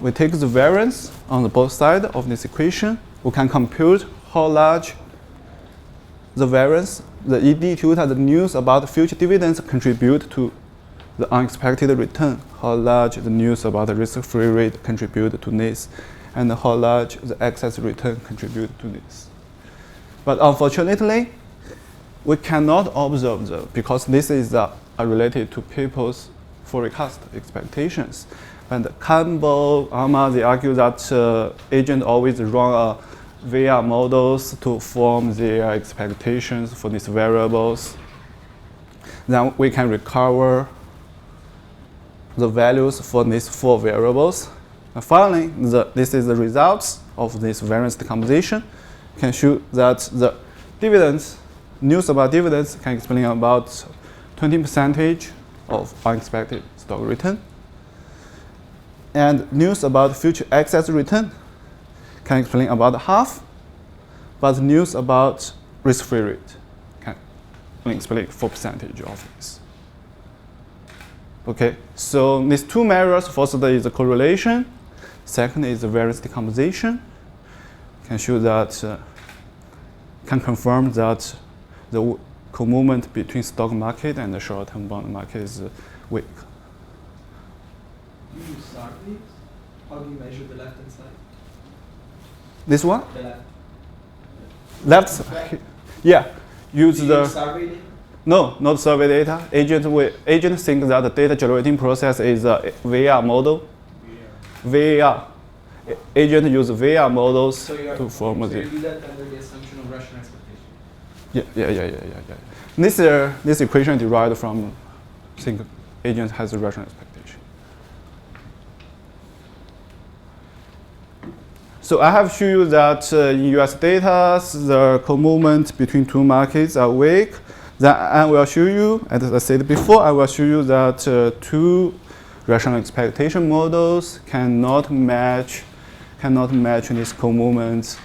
we take the variance on the both sides of this equation. We can compute how large the variance, the ED tutor, the news about future dividends contribute to the unexpected return, how large the news about the risk-free rate contribute to this, and how large the excess return contribute to this. But unfortunately, we cannot observe them because this is related to people's forecast expectations. And Campbell, Amma, they argue that agents always run VR models to form their expectations for these variables. Then we can recover the values for these 4 variables. And finally, this is the results of this variance decomposition. Can show that the dividends, news about dividends can explain about 20% of unexpected stock return. And news about future excess return can explain about half, but news about risk-free rate can explain 4% of this. Okay, so these 2 measures, first is the correlation, second is the variance decomposition. Can show that, can confirm that the co-movement between stock market and the short-term bond market is weak. You use Sardi. How do you measure the left-hand side? This one? The left. Left, yeah. Use do you the use survey data? No, not survey data. Agent think that the data generating process is a VR model. VR. Agent use VR models to form so the. you do that under the assumption of rational expectation. Yeah. This equation derived from think agent has a rational expectation. So I have shown you that in US data, the co-movement between 2 markets are weak. Then I will show you, as I said before, I will show you that 2 rational expectation models cannot match these co-movements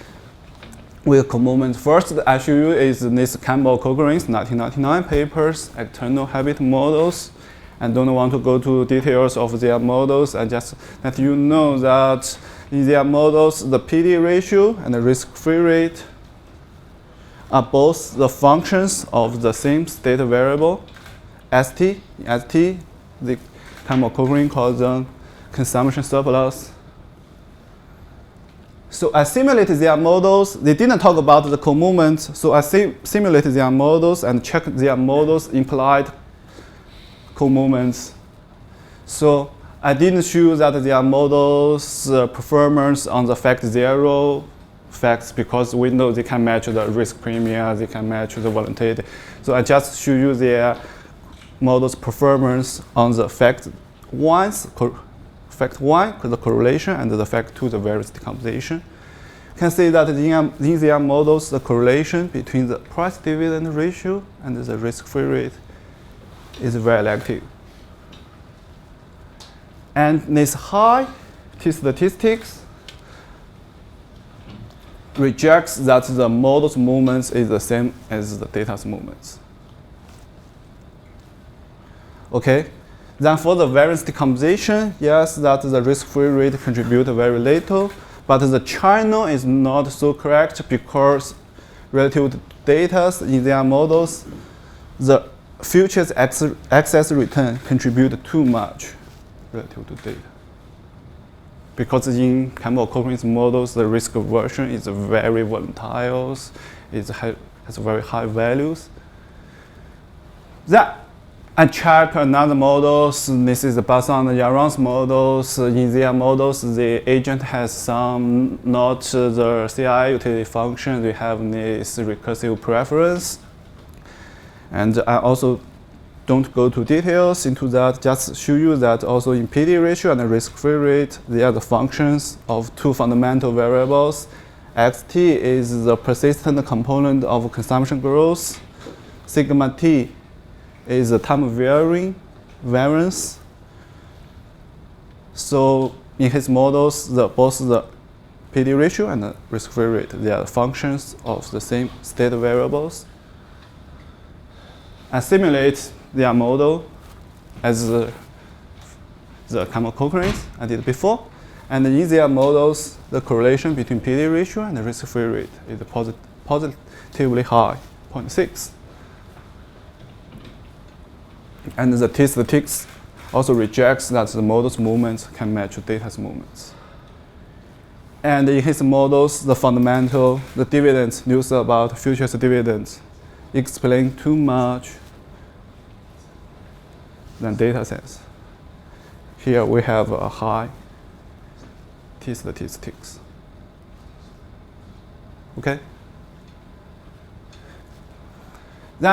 with co-movements. First, I show you is this Campbell Cochrane's 1999 papers, external habit models. I don't want to go to details of their models. I just let you know that in their models, the PD ratio and the risk-free rate are both the functions of the same state variable, ST. ST, the Campbell Cochrane calls them consumption surplus. So I simulated their models. They didn't talk about the co-movement, so I simulated their models and checked their models implied co-movements. So I didn't show that their models performance on the fact 0 facts because we know they can match the risk premium, they can match the volatility. So I just show you their models performance on the fact 1, the correlation, and the fact 2, the variance decomposition. You can see that in their models, the correlation between the price dividend ratio and the risk-free rate is very active. And this high T statistics rejects that the model's movements is the same as the data's movements. Okay, then for the variance decomposition, yes, that the risk-free rate contribute very little, but the channel is not so correct because relative to data in their models, the futures excess return contribute too much relative to data. Because in Campbell Cochrane's models, the risk aversion is very volatile, it has very high values. Then I check another models. This is Bassan and Yaron's models. In their models, the agent has some not the CI utility function. They have this recursive preference. And I also don't go to details into that, just show you that also in PD ratio and the risk-free rate, they are the functions of 2 fundamental variables. Xt is the persistent component of consumption growth. Sigma t is the time varying variance. So in his models, both the PD ratio and the risk-free rate, they are functions of the same state variables. I simulate their model as the Campbell Cochrane's I did before. And in their models, the correlation between PD ratio and the risk-free rate is positively high, 0.6. And the t-statistics also rejects that the model's movements can match data's movements. And in his models, the dividends news about futures dividends explain too much than data says. Here we have a high t-statistics. Okay? Then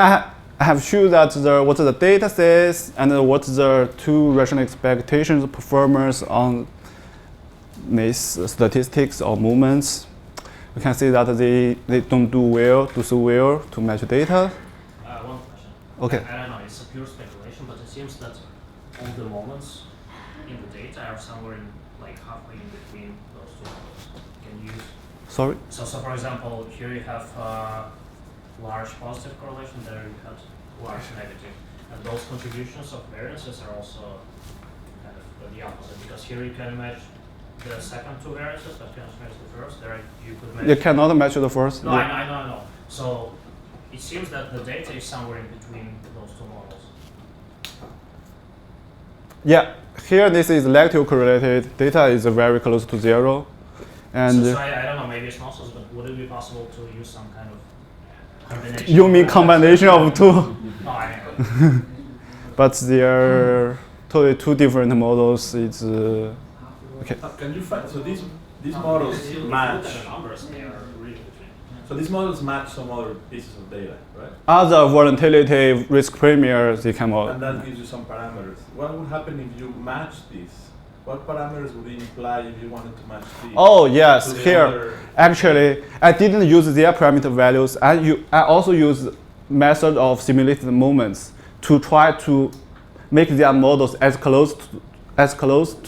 I have shown that what the data says and what the two rational expectations performance on these statistics or movements. You can see that they don't do so well to match data. One question. Okay. I don't know, it's a pure speculation, but it seems that all the moments in the data are somewhere in, like halfway in between those two models. Can you use? Sorry? So for example, here you have large positive correlation, there you have large negative. And those contributions of variances are also kind of the opposite, because here you can match the second two variances, but cannot match the first. There you could match. You cannot match the first? No, I know. So it seems that the data is somewhere in between those two models. Yeah, here this is negative correlated. Data is very close to 0. And so I don't know, maybe it's nonsense, but would it be possible to use some kind of combination? you mean combination of two? No, I know. But they are totally two different models. It's okay. Can you find, so these models match, The numbers, they are really between. so these models match some other pieces of data, right? Other volatility risk premiums, they can And that gives you some parameters. What would happen if you match these? What parameters would it imply if you wanted to match these? Oh yes, to the here other- actually I didn't use their parameter values. I also use method of simulated moments to try to make their models as close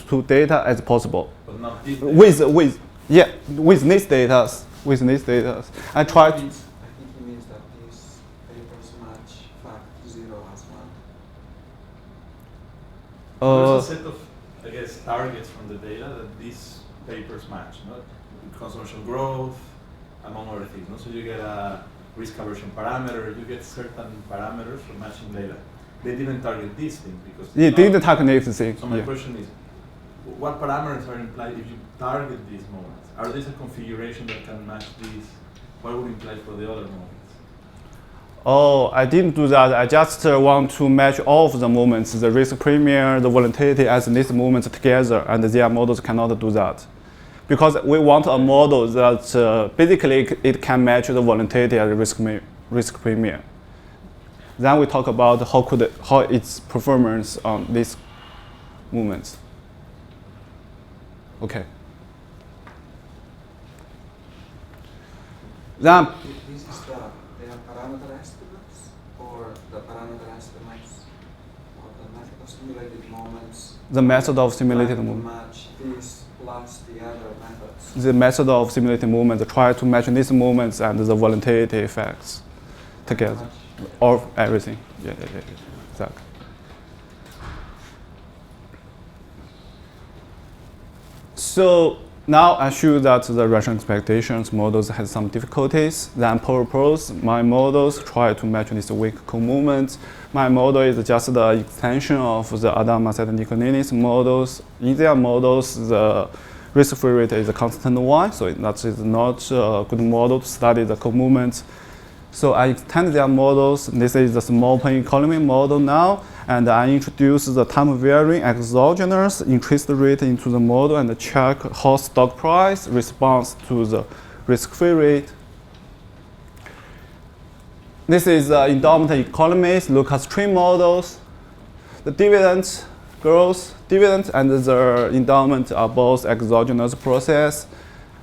to data as possible. But not these. With these data, I tried. I think he means that these papers match fact 0 as well. There's a set of, I guess, targets from the data that these papers match, not consumption growth, among other things. No? So you get a risk aversion parameter, you get certain parameters for matching data. They didn't target these things because They didn't target this thing. So my Yeah. question is, what parameters are implied if you target these moments? Are these a configuration that can match these? What would imply for the other moments? Oh, I didn't do that. I just want to match all of the moments, the risk premium, the volatility as these moments together, and their models cannot do that. Because we want a model that basically it can match the volatility and the risk premium. Then we talk about how its performance on these movements. Okay. Then This is they are parameter estimates, or the parameter estimates of the method of simulated moments. the method of simulated trying to movement. match this plus the other methods. The method of simulated movement try to match these movements and the volatility effects together, or everything. Yeah, exactly. So now I show that the rational expectations models has some difficulties. Then propose my models try to match these weak co-movements. My model is just the extension of the Adama and Nikolainis models. In their models, the risk-free rate is a constant y, so that is not a good model to study the co-movements. So I extend their models. This is the small plane economy model now, and I introduce the time-varying exogenous interest rate into the model and check how stock price responds to the risk-free rate. This is endowment economies, Lucas tree models. The dividend growth, dividend and the endowment are both exogenous process.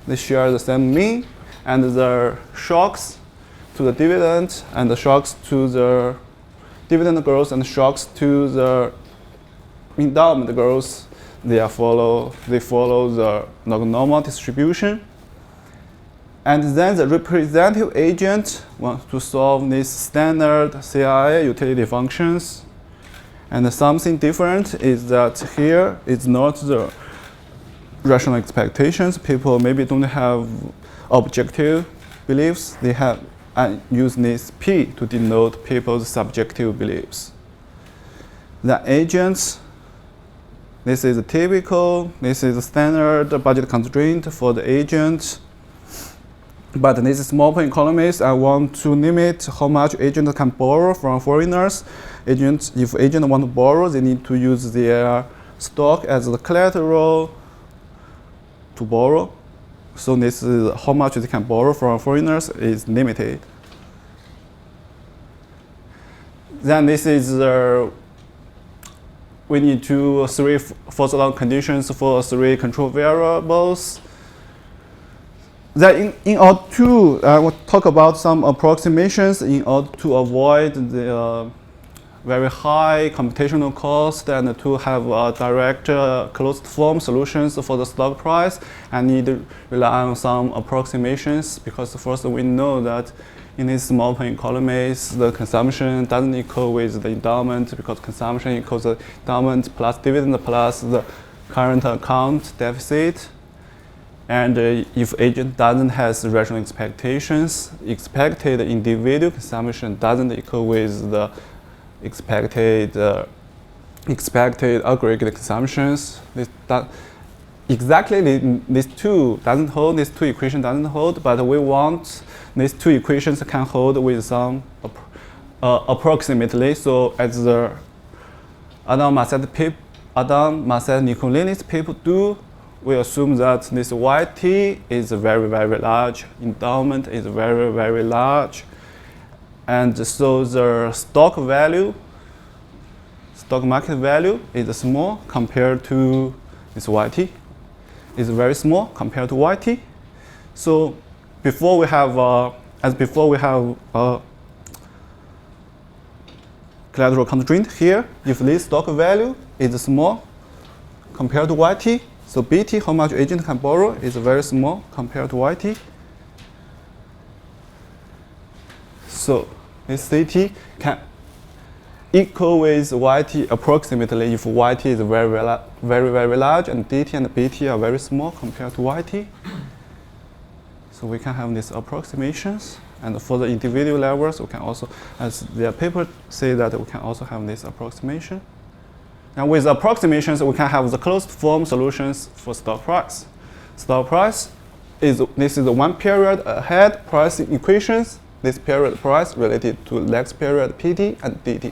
They share the same mean, and the shocks to the dividend and the shocks to the dividend growth and shocks to the endowment growth, they follow the normal distribution. And then the representative agent wants to solve these standard CIA utility functions. And something different is that here it's not the rational expectations. People maybe don't have objective beliefs. They have use this P to denote people's subjective beliefs. The agents, this is typical, this is standard budget constraint for the agent. But this is small point economies. I want to limit how much agent can borrow from foreigners. If agent want to borrow, they need to use their stock as the collateral to borrow. So this is how much they can borrow from foreigners is limited. Then this is we need three force allowed conditions for three control variables. Then in order to, I will talk about some approximations in order to avoid the very high computational cost and to have direct closed form solutions for the stock price. I need to rely on some approximations because first we know that in these small point economies, the consumption doesn't equal with the endowment because consumption equals the endowment plus dividend plus the current account deficit. And if agent doesn't have rational expectations, expected individual consumption doesn't equal with the expected aggregate consumptions. These two doesn't hold. These two equations doesn't hold. But we want these two equations can hold with some approximately. So as the Adam Marcet-Nicolainis people do, we assume that this YT is very, very large, endowment is very, very large. And so the stock market value is small compared to this YT. It's very small compared to YT. So before we have, collateral constraint here, if this stock value is small compared to YT, so BT, how much agent can borrow, is very small compared to YT. So this CT can equal with YT approximately if YT is very, very large and DT and BT are very small compared to YT. So we can have these approximations. And for the individual levels, we can also, as their paper say that we can also have this approximation. Now with approximations, we can have the closed form solutions for stock price. Stock price this is the one period ahead pricing equations. This period price related to next period PT and DT.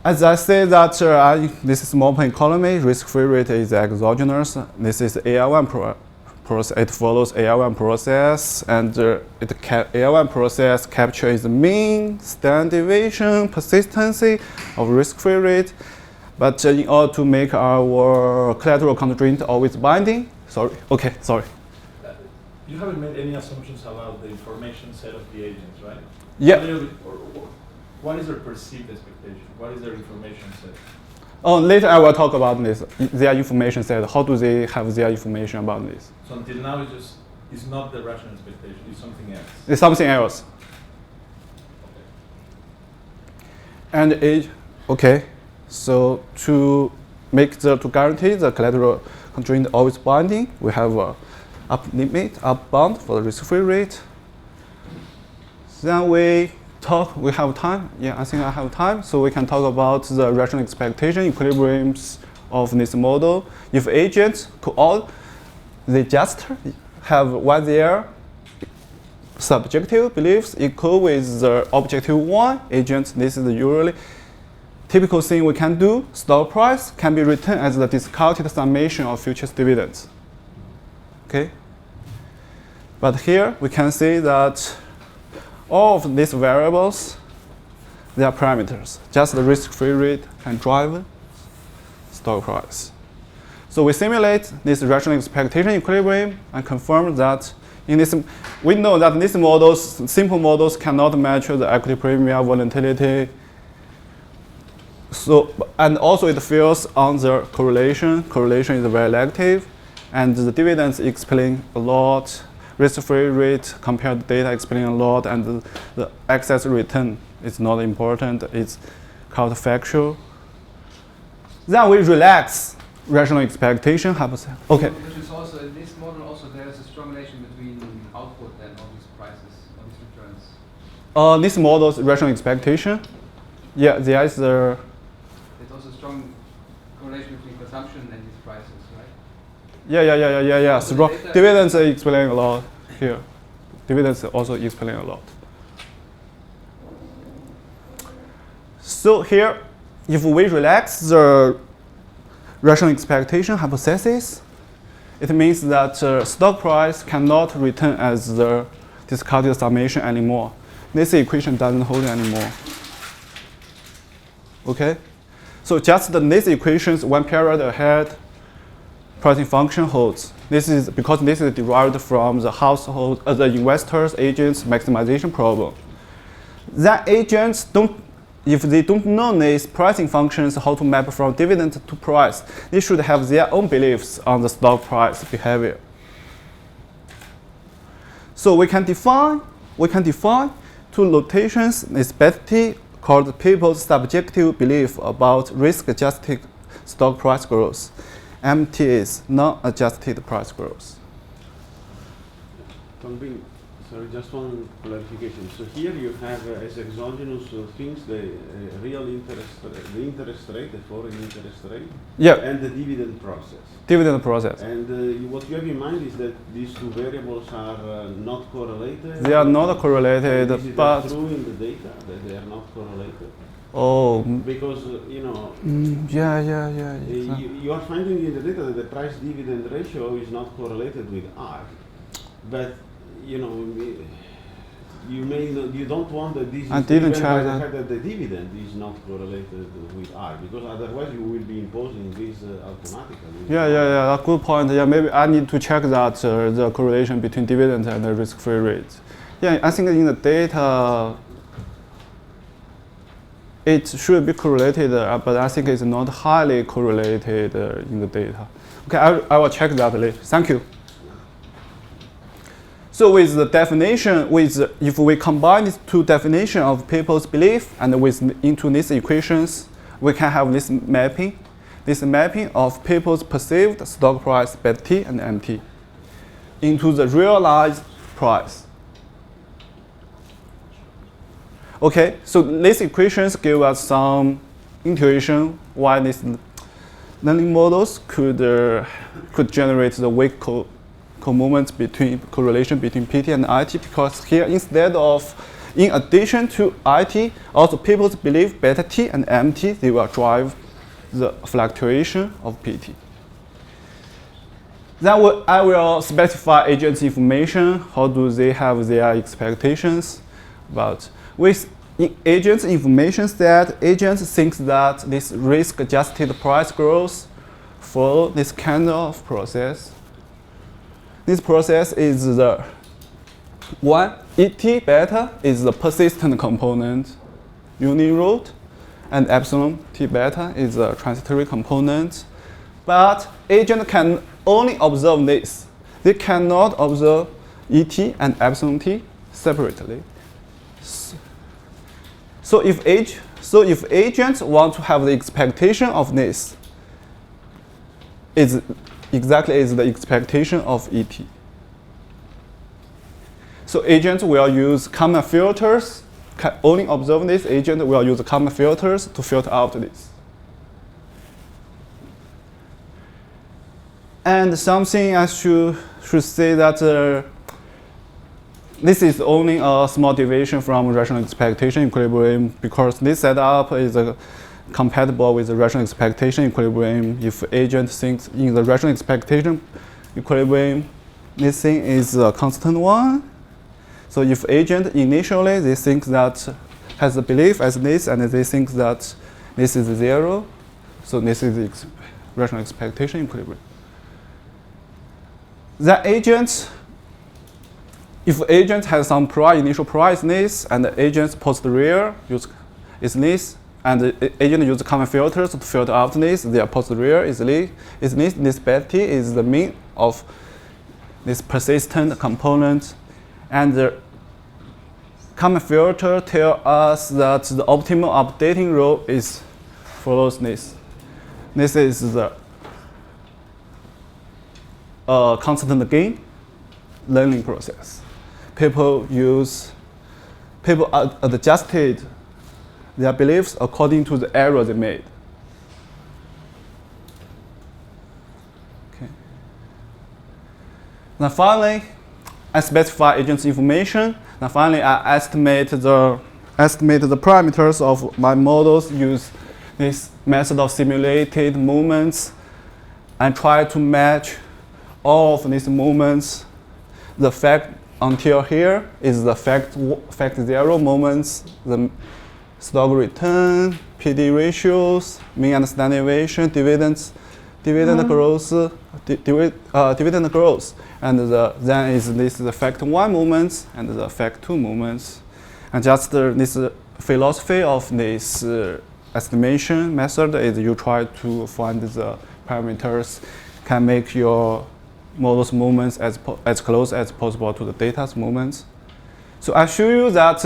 As I say that this is small point economy, risk-free rate is exogenous. This is AR1 process. It follows AR1 process, and AR1 process captures the mean, standard deviation, persistency of risk-free rate. But in order to make our collateral constraint always binding, You haven't made any assumptions about the information set of the agents, right? Yeah. What is their perceived expectation? What is their information set? Oh, later I will talk about this. Their information set. How do they have their information about this? So until now, it's not the rational expectation. It's something else. It's something else. Okay. And so to guarantee the collateral constraint always binding, we have a up limit, up bound for the risk-free rate. Then we have time. Yeah, I think I have time. So we can talk about the rational expectation equilibriums of this model. If agents they just have what their subjective beliefs equal with the objective one agent, this is usually typical thing we can do. Stock price can be written as the discounted summation of futures dividends. Okay. But here we can see that all of these variables, they are parameters. Just the risk-free rate can drive stock price. So we simulate this rational expectation equilibrium and confirm that we know that these models, simple models, cannot match the equity premium volatility. So, and also it fails on the correlation. Correlation is very negative, and the dividends explain a lot. Risk-free rate compared to data explain a lot, and the excess return is not important. It's counterfactual. Then we relax rational expectation okay. Which is also in this model. Also, there is a strong relation between output and all these prices, all these returns. This model's rational expectation. Yeah, there is a. There's also a strong correlation between consumption and these prices, right? Yeah. So So data- dividends explain a lot here. Dividends also explain a lot. So here, if we relax the rational expectation hypothesis, it means that stock price cannot return as the discounted summation anymore. This equation doesn't hold anymore. Okay? So just these equations, one period ahead, pricing function holds. This is because this is derived from the household, the investors' agents maximization problem. That agents if they don't know these pricing functions, how to map from dividend to price, they should have their own beliefs on the stock price behavior. So we can define two notations is beta called people's subjective belief about risk-adjusted stock price growth. MT is non-adjusted price growth. Tongbin, sorry, just one clarification. So here you have as exogenous things the real interest, the interest rate, the foreign interest rate, Yeah, and the dividend process. dividend process. And what you have in mind is that these two variables are not correlated. They are not correlated, Is it but true in the data that they are not correlated? oh, Because you know. yeah. You are finding in the data that the price dividend ratio is not correlated with R, but you know you don't want that this is I didn't driven try by the that. fact that the dividend is not correlated with R, because otherwise you will be imposing this automatically. Yeah, good point. Yeah, maybe I need to check that the correlation between dividend and the risk-free rate. Yeah, I think in the data it should be correlated, but I think it's not highly correlated in the data. Okay, I will check that later. Thank you. So with the definition, if we combine these two definitions of people's belief and into these equations, we can have this mapping of people's perceived stock price, beta T and MT, into the realized price. Okay, so these equations give us some intuition why these learning models could generate the weak correlation between PT and IT, because here in addition to IT, also people's belief beta T and MT, they will drive the fluctuation of PT. Then I will specify agents information. How do they have their expectations? But with agents information set, agents think that this risk-adjusted price growth follow this kind of process. This process is the one ET beta is the persistent component, unit root, and epsilon T beta is the transitory component. But agent can only observe this. They cannot observe ET and epsilon T separately. So if agents want to have the expectation of this, is exactly the expectation of ET. So agents will use common filters. Can only observe this. Agent will use common filters to filter out this. And something I should say that this is only a small deviation from rational expectation equilibrium, because this setup is compatible with the rational expectation equilibrium. If agent thinks in the rational expectation equilibrium, this thing is a constant one. So if agent initially they think that has a belief as this, and they think that this is 0, so this is the rational expectation equilibrium. The agent, if agent has some initial price this, and the agent's posterior is this, and the agent uses common filters to filter out this, their posterior is this beta T is the mean of this persistent component, and the common filter tell us that the optimal updating rule follows this. This is the a constant gain learning process. People adjusted their beliefs according to the error they made. Okay. Now finally, I specify agent's information. Now finally, I estimate the parameters of my models, use this method of simulated movements, and try to match all of these movements. The fact until here is the fact 0 moments, the stock return, PD ratios, mean and standard deviation, dividend growth, and then is the fact 1 moments and the fact 2 moments, and just this philosophy of this estimation method is you try to find the parameters can make your model's movements as close as possible to the data's movements. So I show you that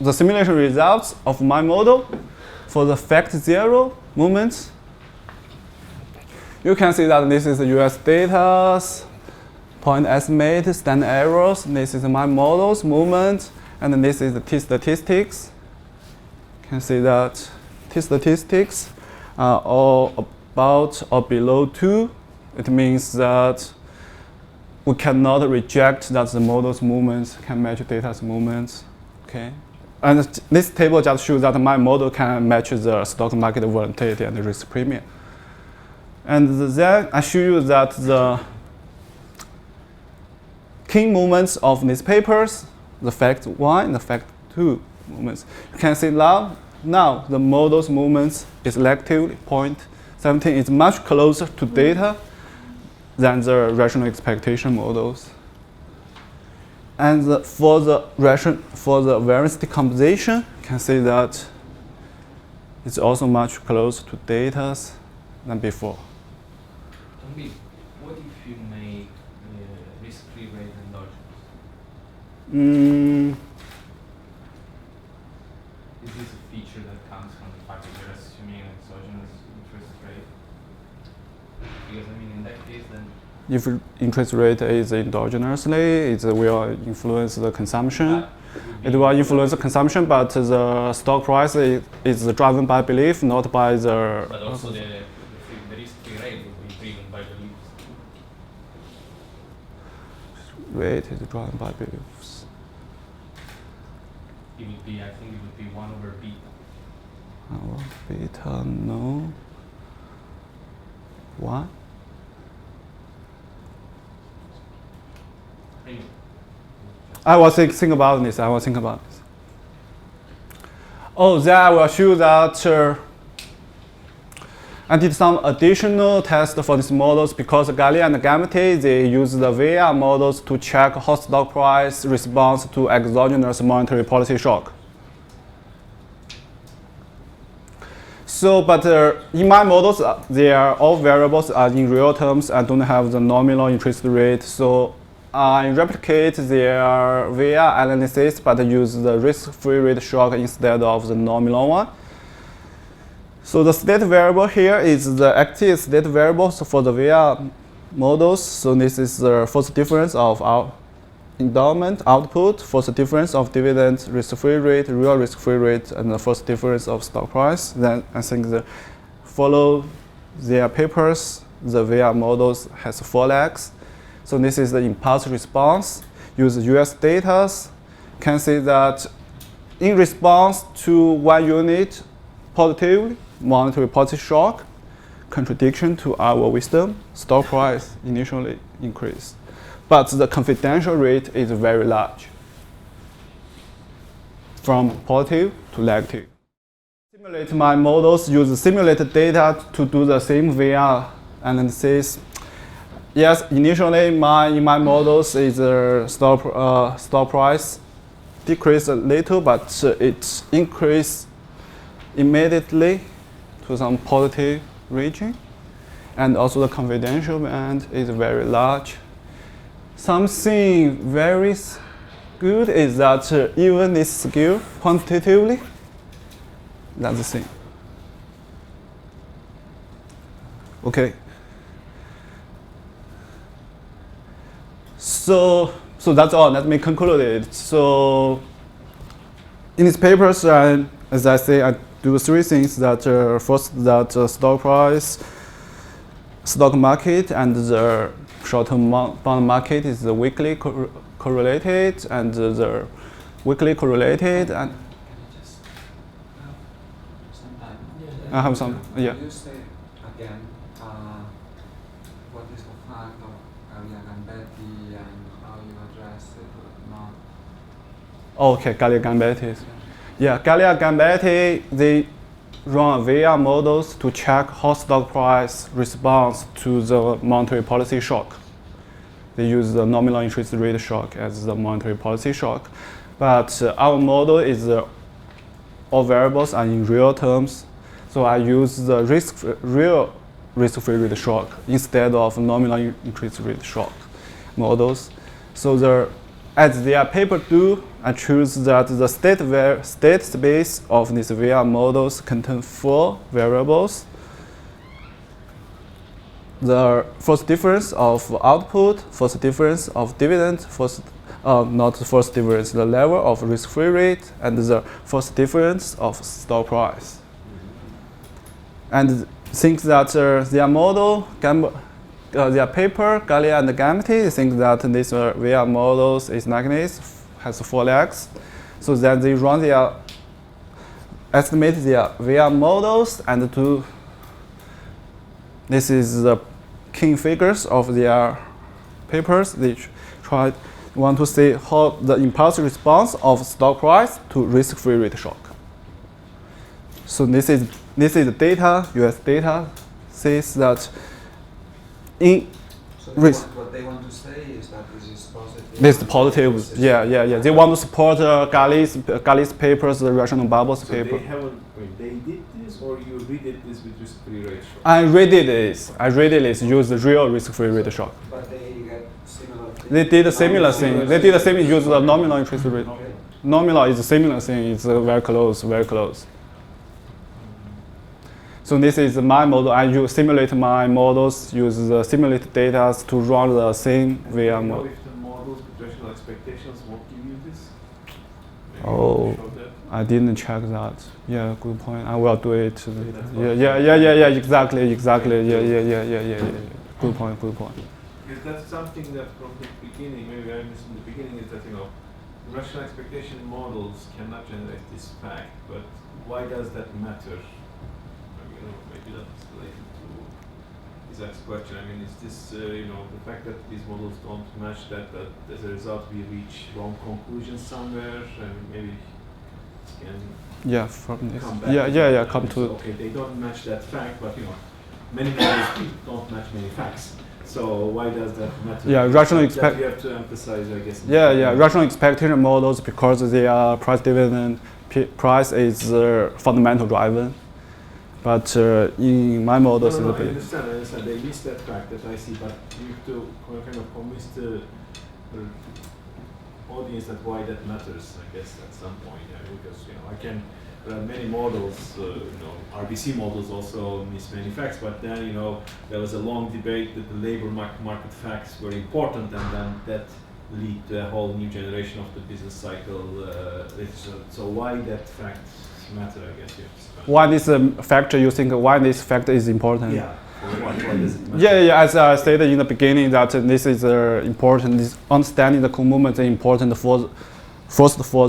the simulation results of my model for the fact 0 movements. You can see that this is the US data, point estimate, standard errors. This is my model's movement, and then this is the t-statistics. You can see that t-statistics are all about or below 2. It means that we cannot reject that the model's movements can match data's movements. Okay, and this table just shows that my model can match the stock market volatility and the risk premium. And then I show you that the key moments of these papers, the fact 1 and the fact 2 moments. You can see now the model's movements is selectively 0.17 is much closer to data than the rational expectation models. And for the variance decomposition, you can see that it's also much closer to data than before. Tongbin, what if you make risk-free rate endogenous? Is this a feature that comes from the fact that you're assuming an exogenous interest rate? Because I mean, in that case, then If interest rate is endogenously, it will influence the consumption. It will influence the consumption, but the stock price is driven by belief, not by the. But also the risk-free rate will be driven by beliefs. Rate is driven by beliefs. It would be, I think it would be 1 over beta. Beta, no. What? Anyway. I was thinking about this. Oh, then I will show that I did some additional tests for these models because Galli and Gamete, they use the VR models to check how stock price responds to exogenous monetary policy shock. So, but in my models, they are all variables are in real terms and don't have the nominal interest rate. So I replicate their VR analysis, but use the risk-free rate shock instead of the nominal one. So the state variable here is the active state variables for the VR models. So this is the first difference of our endowment output, first difference of dividend risk-free rate, real risk-free rate, and the first difference of stock price. Then I think follow their papers, the VR models has 4 legs. So this is the impulse response. Use US data. Can see that in response to 1 unit positively, monetary policy shock, contradiction to our wisdom, stock price initially increased. But the confidential rate is very large, from positive to negative. Simulate my models, use simulated data to do the same VR analysis. Yes, initially in my models is stock price decreased a little, but it increased immediately to some positive region, and also the confidential band is very large. Something very good is that even this skew quantitatively, that's the same. Okay. So that's all. Let me conclude it. So in these papers, as I say, I do three things. That first, that stock price, stock market, and the short-term bond market is weakly correlated, and the weakly correlated. And Can you just have some time? I have some. Yeah. Can you say again what is the fact of Gallia-Gambetti and how you address it or not? Okay, Gallia-Gambetti. Yeah, Gallia-Gambetti, they run VR models to check how stock price responds to the monetary policy shock. They use the nominal interest rate shock as the monetary policy shock. But our model is all variables are in real terms. So I use the real risk-free rate shock instead of nominal interest rate shock models. So as their paper do, I choose that the state space of these VR models contain 4 variables. The first difference of output, first difference of dividend, not the first difference, the level of risk-free rate, and the first difference of stock price. And think that their model, their paper, Gallia and Gambetti, think that this VR models is like this, has 4 legs. So then they run their, estimate their VR models and do, this is the key figures of their papers. They want to see how the impulse response of stock price to risk-free rate shock. So this is data, US data, says that in So risk. what they want to say is that this is positive. This is positive, yeah. They want to support Galli's papers, the rational bubbles So paper. they haven't, wait, they did this or you redid this with risk-free rate shock? I redid this, use the real risk-free rate shock. But they get similar things. They did a similar thing. They did the same, use the nominal interest rate. Okay. Nominal is a similar thing, it's very close, very close. So this is my model. I simulate my models, use the simulated data to run the same VR Do you know model. if the models with rational expectations won't give you this? Maybe Oh. you show that? I didn't check that. Yeah, good point. I will do it later. Yeah, exactly. Yeah. Good point. Because that's something that from the beginning, maybe I missed in the beginning, is that, rational expectation models cannot generate this fact, but why does that matter? Maybe that's related to Isaac's question. I mean, is this, the fact that these models don't match that as a result we reach wrong conclusions somewhere, and maybe it can Yeah, from this. come back. Yeah, come to. Okay, they don't match that fact, but many models don't match many facts. So why does that matter? Yeah, rational that we have to emphasize, I guess. Yeah, rational expectation models, because their price dividend price is fundamental driven. But in my models, No, it's a I bit. understand. They miss that fact that I see, but you have to kind of convince the audience that why that matters, I guess, at some point. Because there are many models, RBC models also miss many facts, but then, there was a long debate that the labor market facts were important, and then that lead to a whole new generation of the business cycle. So why that fact matter, I guess, Why this factor, you think why this factor is important? Yeah. Why does it matter? Yeah, as I said in the beginning, that this is important, this understanding the movement is important for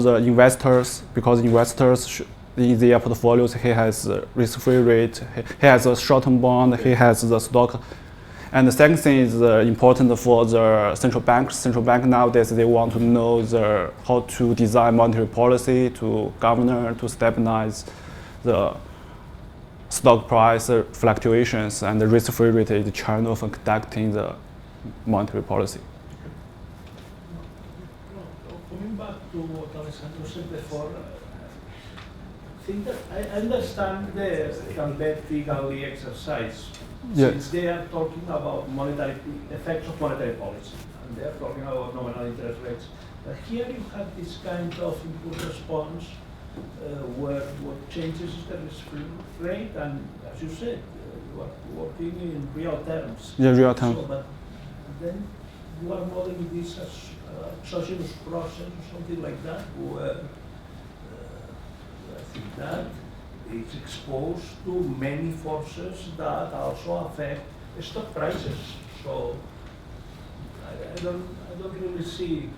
the investors, because investors in their portfolios, he has risk-free rate, he has a short-term bond, he has the stock. And the second thing is important for the central banks. Central bank nowadays, they want to know how to design monetary policy, to govern, to stabilize the stock price fluctuations, and the risk-free rate is the channel for conducting the monetary policy. Coming back to what Alessandro said before, I think that I understand the Gambetti-Galli exercise, Yeah. since they are talking about effects of monetary policy, and they are talking about nominal interest rates. But here you have this kind of impulse response where what changes is the risk-free rate, and as you said, you are working in real terms. Yeah, real time. So, but then you are modeling this as exogenous process or something like that, where I think that it's exposed to many forces that also affect stock prices. So I don't really see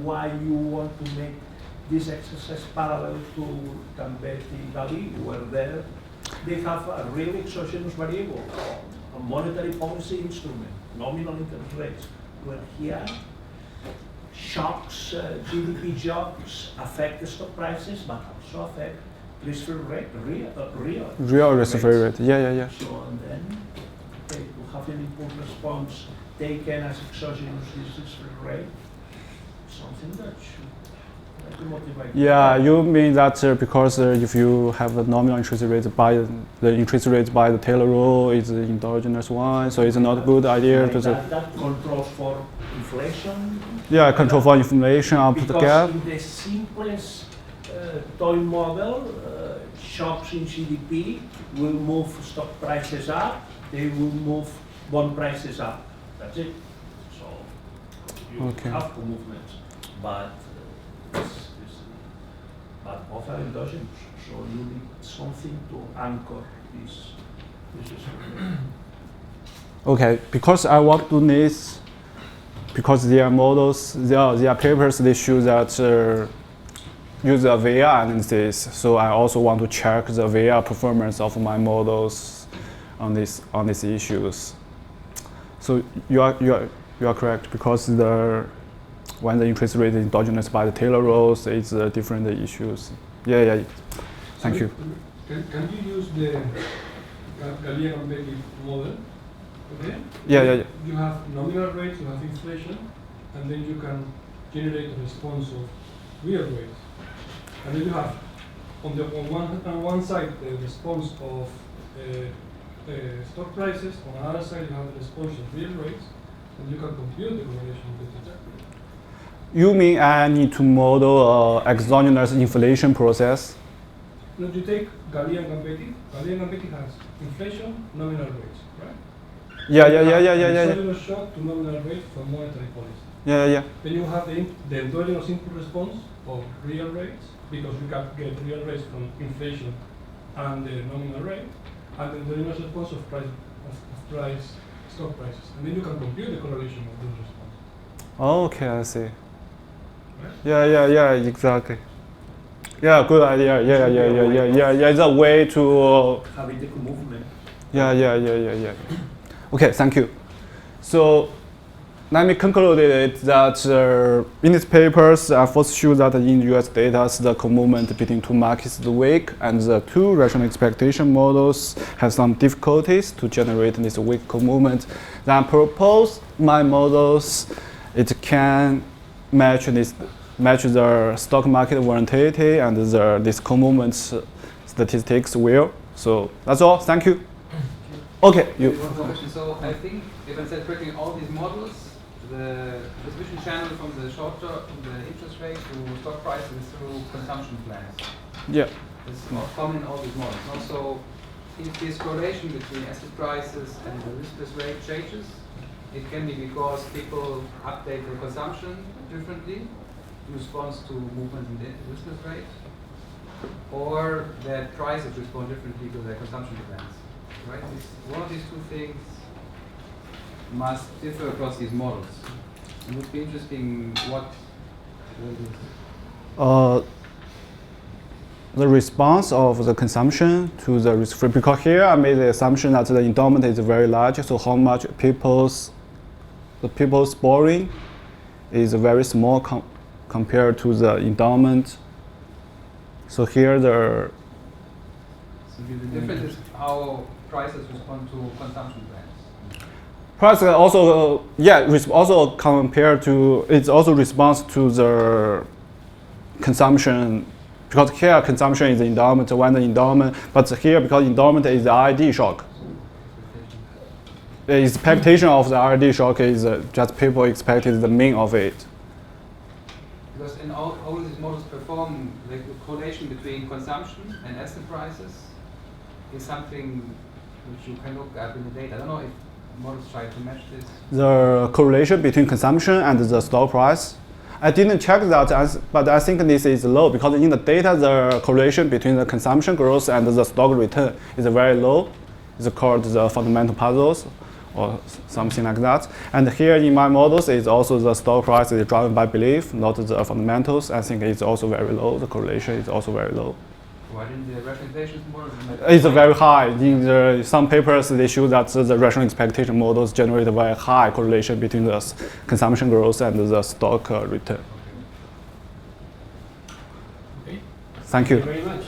why you want to make this exercise parallel to Gambetta Italy, where they have a real exogenous variable, a monetary policy instrument, nominal interest rates, where here shocks, GDP shocks affect the stock prices, but also affect risk-free rate, real risk-free rate. Yeah. So and then they will have an impulse response taken as exogenous risk-free rate, something that should motivate. Yeah, you mean that because if you have a nominal interest rate by the interest rate by the Taylor rule is the endogenous one, so it's not a good idea like to that controls for inflation. Yeah, control for inflation, output Because gap. in the simplest toy model, shocks in GDP will move stock prices up, they will move bond prices up. That's it. So you Okay. have movements, but both are endogenous. So you need something to anchor this. Okay, because I want to do this, because their models, their papers, they show that use a VR analysis. So I also want to check the VR performance of my models on these issues. So you are correct, because when the interest rate is endogenous by the Taylor rules, it's different issues. Yeah. Thank you. Can you use the Gallia-Gambetta model? Okay. Yeah. You have nominal rates, you have inflation, and then you can generate a response of real rates. And then you have on one side the response of stock prices, on the other side you have the response of real rates, and you can compute the correlation between them. You mean I need to model exogenous inflation process? Now you take Gallia-Gambetta. Gallia-Gambetta has inflation, nominal rates, right? Yeah. Exogenous shock to nominal rate for monetary policy. Yeah. Then you have the endogenous input response of real rates, because you can get real rates from inflation and the nominal rate, and the endogenous response of stock prices. And then you can compute the correlation of those responses. Okay, I see. Right? Yeah, exactly. Yeah, good idea. Yeah. It's a way to. Having the movement. Yeah. Okay, thank you. So let me conclude it that in these papers, I first show that in US data, the co-movement between two markets is weak, and the two rational expectation models have some difficulties to generate this weak co-movement. Then I propose my models, it can match the stock market volatility and this co-movement statistics well. So that's all. Thank you. Okay, you. One more question. So I think if I said correctly, all these models, the distribution channel from the interest rate to stock prices through consumption plans. Yeah. It's common in all these models. Also, if this correlation between asset prices and the risk-free rate changes, it can be because people update their consumption differently in response to movement in the risk-free rate, or that prices respond differently to their consumption demands. Right? One of these two things must differ across these models. It would be interesting what The response of the consumption to the risk-free, because here I made the assumption that the endowment is very large, so how much the people's borrowing is very small compared to the endowment. So here So the difference is how prices respond to consumption plans. price also also compared to, it's also response to the consumption, because here consumption is the endowment, when the endowment, but here because endowment is the RD shock. The expectation of the RD shock is just people expected the mean of it. Because in all these models perform, like the correlation between consumption and asset prices is something which you can look up in the data. I don't know if models try to match this? The correlation between consumption and the stock price. I didn't check that, but I think this is low because in the data, the correlation between the consumption growth and the stock return is very low. It's called the fundamental puzzles or something like that. And here in my models, is also the stock price is driven by belief, not the fundamentals. I think it's also very low. The correlation is also very low. Why didn't the rationalization models match? It's very high. In some papers, they show that the rational expectation models generate a very high correlation between the consumption growth and the stock return. Okay. Thank you. Very much.